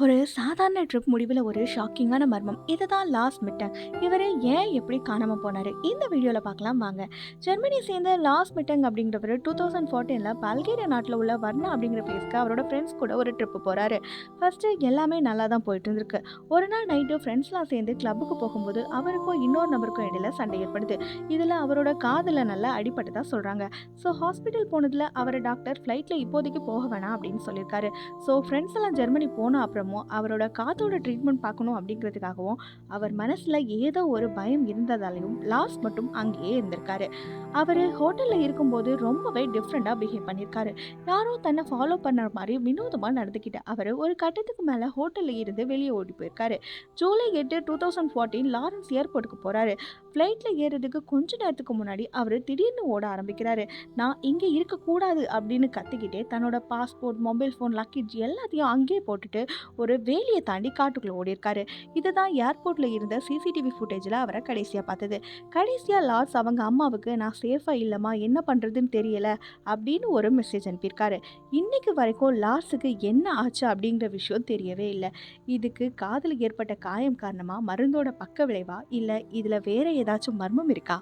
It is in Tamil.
ஒரு சாதாரண ட்ரிப் முடிவில் ஒரு ஷாக்கிங்கான மர்மம் இதுதான் லாஸ் மிட்டன். இவர் ஏன் எப்படி காணாமல் போனார் இந்த வீடியோவில் பார்க்கலாம் வாங்க. ஜெர்மனியை சேர்ந்த லாஸ் மிட்டங் அப்படிங்கிறவர் 2014 பல்கேரியா நாட்டில் உள்ள வர்ணா அப்படிங்கிற பிளேஸ்க்கு அவரோட ஃப்ரெண்ட்ஸ் கூட ஒரு ட்ரிப் போகிறாரு. ஃபர்ஸ்ட்டு எல்லாமே நல்லா தான் போயிட்டு இருந்திருக்கு. ஒரு நாள் நைட்டு ஃப்ரெண்ட்ஸ்லாம் சேர்ந்து கிளப்புக்கு போகும்போது அவருக்கும் இன்னொரு நபருக்கும் இடையில சண்டை ஏற்படுது. இதில் அவரோட காதில் நல்லா அடிபட்டு தான் சொல்கிறாங்க. ஸோ ஹாஸ்பிட்டல் போனதில் அவரை டாக்டர் ஃப்ளைட்டில் இப்போதைக்கு போக வேணாம் அப்படின்னு சொல்லியிருக்காரு. ஸோ ஃப்ரெண்ட்ஸ் எல்லாம் ஜெர்மனி போன அப்புறமும் அவரோட காத்தோட ட்ரீட்மெண்ட் பார்க்கணும் அப்படிங்கிறதுக்காகவும் அவர் மனசில் ஏதோ ஒரு பயம் இருந்ததாலையும் லாஸ் மட்டும் அங்கேயே இருந்திருக்காரு. அவர் ஹோட்டலில் இருக்கும்போது ரொம்பவே டிஃப்ரெண்ட்டாக பிஹேவ் பண்ணியிருக்காரு. யாரும் தன்னை ஃபாலோ பண்ண மாதிரி வினோதமாக நடந்துக்கிட்ட அவர் ஒரு கட்டத்துக்கு மேலே ஹோட்டலில் இருந்து வெளியே ஓடி போயிருக்காரு. ஜூலை 8 2014 லாரன்ஸ் ஏர்போர்ட்டுக்கு போகிறாரு. ஃப்ளைட்டில் ஏறுறதுக்கு கொஞ்ச நேரத்துக்கு முன்னாடி அவர் திடீர்னு ஓட ஆரம்பிக்கிறாரு. நான் இங்கே இருக்கக்கூடாது அப்படின்னு கத்திக்கிட்டே தன்னோட பாஸ்போர்ட், மொபைல் ஃபோன், லக்கேஜ் எல்லாத்தையும் அங்கேயே போட்டுட்டு ஒரு வேலியை தாண்டி காட்டுக்குள்ளே ஓடிருக்காரு. இதுதான் ஏர்போர்ட்டில் இருந்த சிசிடிவி ஃபுட்டேஜில் அவரை கடைசியாக பார்த்தது. கடைசியாக லார்ட்ஸ் அவங்க அம்மாவுக்கு நான் சேஃபாக இல்லைம்மா, என்ன பண்ணுறதுன்னு தெரியல அப்படின்னு ஒரு மெசேஜ் அனுப்பியிருக்காரு. இன்னைக்கு வரைக்கும் லார்ட்ஸுக்கு என்ன ஆச்சு அப்படிங்கிற விஷயம் தெரியவே இல்லை. இதுக்கு காதில் ஏற்பட்ட காயம் காரணமாக மருந்தோட பக்க விளைவா இல்லை இதில் வேற ஏதாச்சும் மர்மம் இருக்கா?